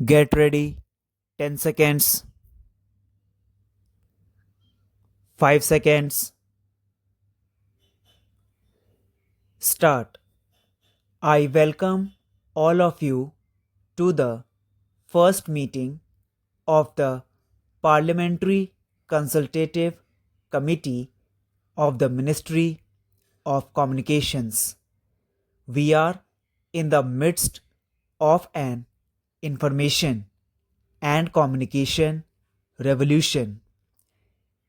Get ready. 10 seconds. 5 seconds. Start. I welcome all of you to the first meeting of the Parliamentary Consultative Committee of the Ministry of Communications. We are in the midst of an information and communication revolution.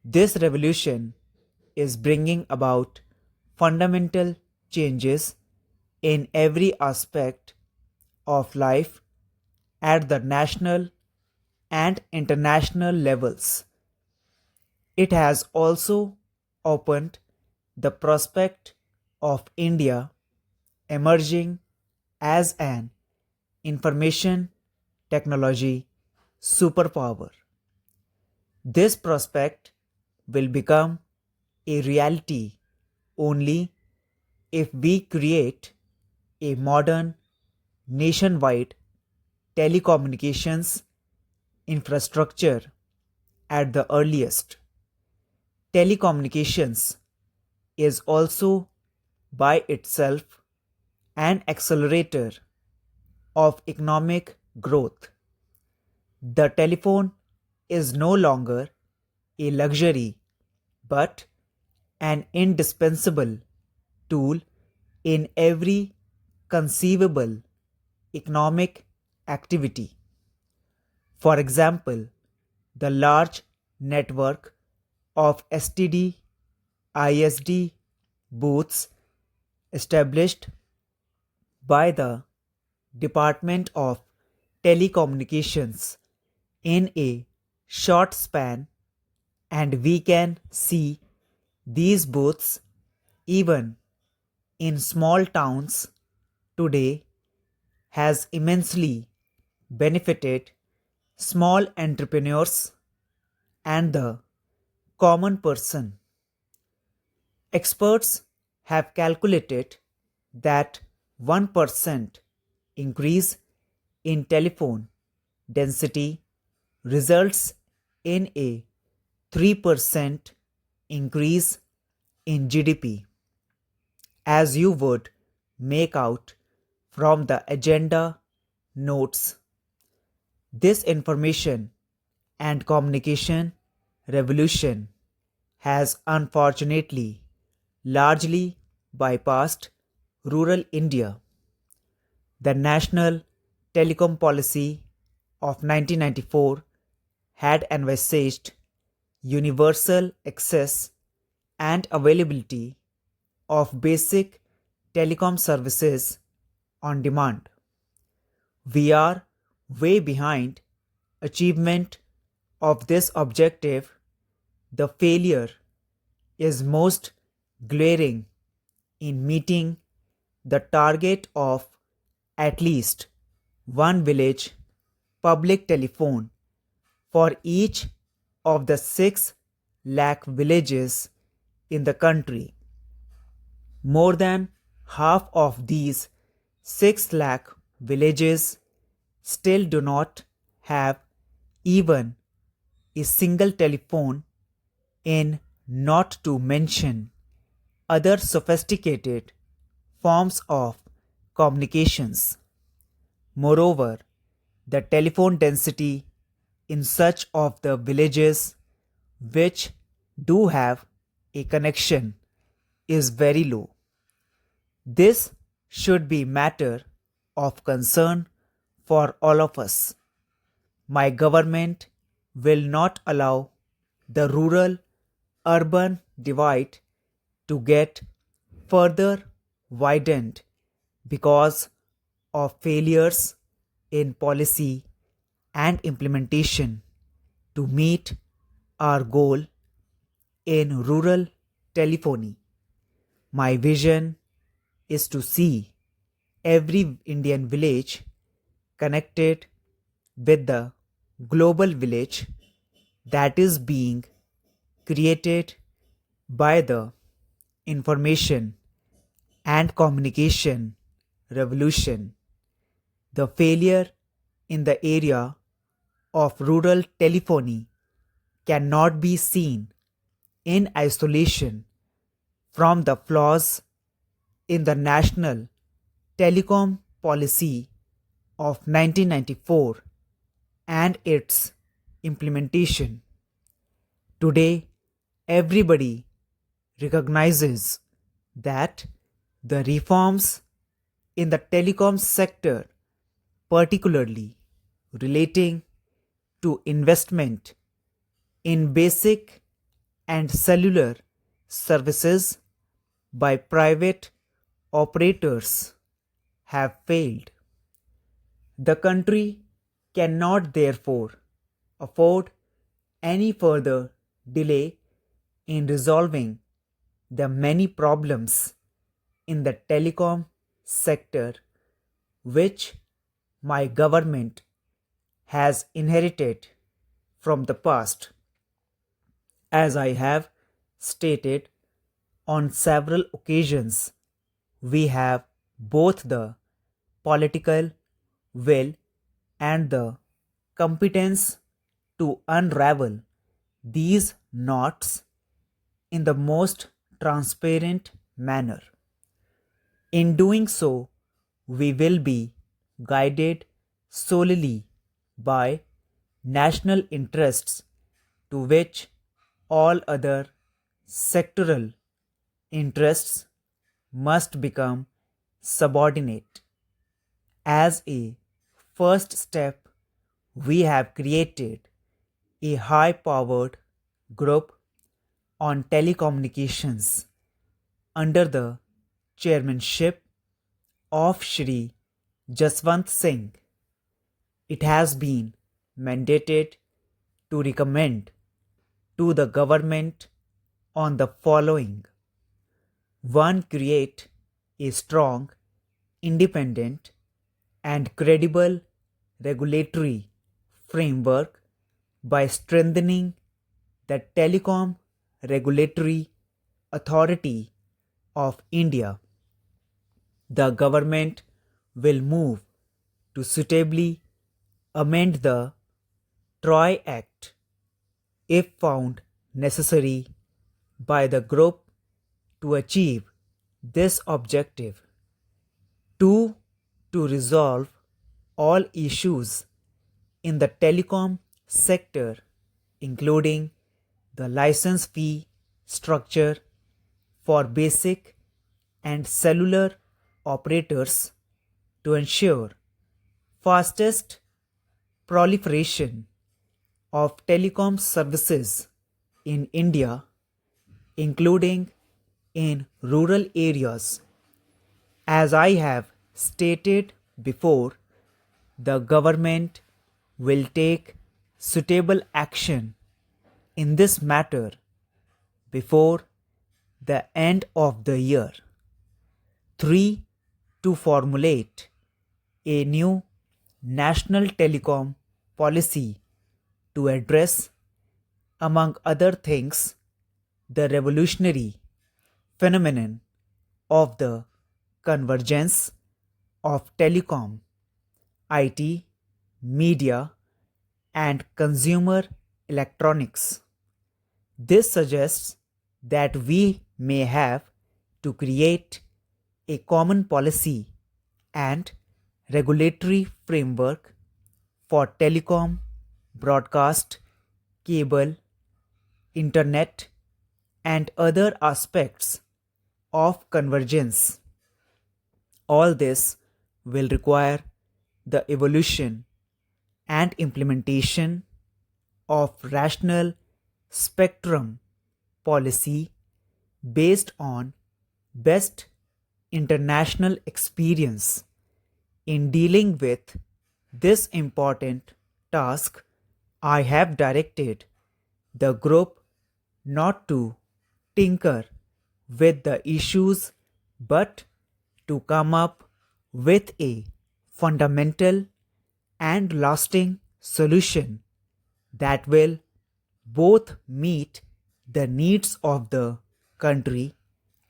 This revolution is bringing about fundamental changes in every aspect of life at the national and international levels. It has also opened the prospect of India emerging as an information technology superpower. This prospect will become a reality only if we create a modern nationwide telecommunications infrastructure at the earliest. Telecommunications is also by itself an accelerator of economic growth. The telephone is no longer a luxury but an indispensable tool in every conceivable economic activity. For example, the large network of STD, ISD booths established by the Department of Telecommunications in a short span, and we can see these booths even in small towns today, has immensely benefited small entrepreneurs and the common person. Experts have calculated that 1% increase in telephone density results in a 3% increase in GDP. As you would make out from the agenda notes, this information and communication revolution has unfortunately largely bypassed rural India. The National Telecom Policy of 1994 had envisaged universal access and availability of basic telecom services on demand. We are way behind achievement of this objective. The failure is most glaring in meeting the target of at least one village public telephone for each of the 6 lakh villages in the country. More than half of these 6 lakh villages still do not have even a single telephone, in not to mention other sophisticated forms of communications. Moreover, the telephone density in such of the villages which do have a connection is very low. This should be matter of concern for all of us. My government will not allow the rural urban divide to get further widened because of failures in policy and implementation to meet our goal in rural telephony. My vision is to see every Indian village connected with the global village that is being created by the information and communication revolution. The failure in the area of rural telephony cannot be seen in isolation from the flaws in the national telecom policy of 1994 and its implementation. Today, everybody recognizes that the reforms in the telecom sector, particularly relating to investment in basic and cellular services by private operators, have failed. The country cannot therefore afford any further delay in resolving the many problems in the telecom sector which my government has inherited from the past. As I have stated on several occasions, we have both the political will and the competence to unravel these knots in the most transparent manner. In doing so, we will be guided solely by national interests to which all other sectoral interests must become subordinate. As a first step, we have created a high powered group on telecommunications under the chairmanship of Shri Jaswant Singh. It has been mandated to recommend to the government on the following: 1. Create a strong, independent, and credible regulatory framework by strengthening the Telecom Regulatory Authority of India. The government will move to suitably amend the Troy Act if found necessary by the group to achieve this objective. 2. To resolve all issues in the telecom sector, including the license fee structure for basic and cellular operators, to ensure fastest proliferation of telecom services in India, including in rural areas. As I have stated before, the government will take suitable action in this matter before the end of the year. 3. To formulate a new national telecom policy to address, among other things, the revolutionary phenomenon of the convergence of telecom, IT, media, and consumer electronics. This suggests that we may have to create a common policy and regulatory framework for telecom, broadcast, cable, internet, and other aspects of convergence. All this will require the evolution and implementation of rational spectrum policy based on best international experience. In dealing with this important task, I have directed the group not to tinker with the issues but to come up with a fundamental and lasting solution that will both meet the needs of the country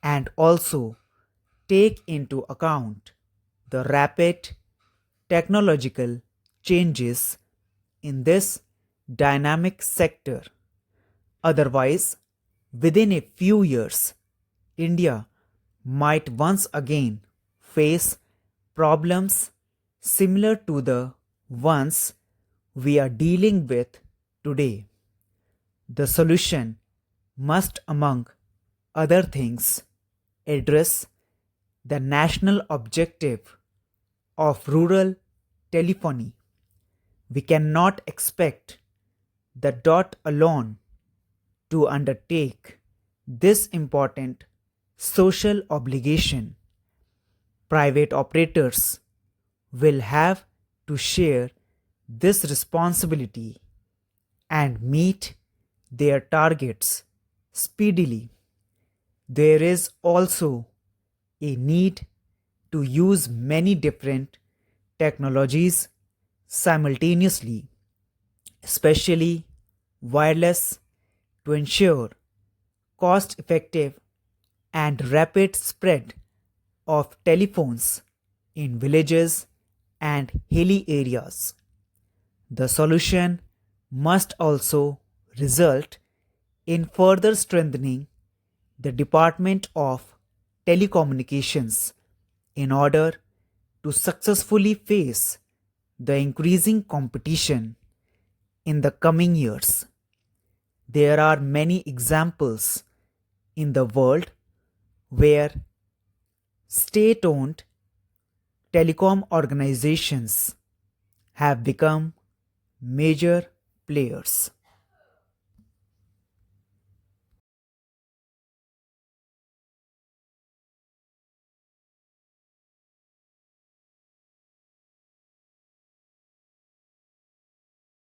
and also take into account the rapid technological changes in this dynamic sector. Otherwise, within a few years, India might once again face problems similar to the ones we are dealing with today. The solution must, among other things, address the national objective of rural telephony. We cannot expect the dot alone to undertake this important social obligation. Private operators will have to share this responsibility and meet their targets speedily. There is also a need to use many different technologies simultaneously, especially wireless, to ensure cost effective and rapid spread of telephones in villages and hilly areas. The solution must also result in further strengthening the Department of Telecommunications in order to successfully face the increasing competition in the coming years. There are many examples in the world where state owned telecom organizations have become major players.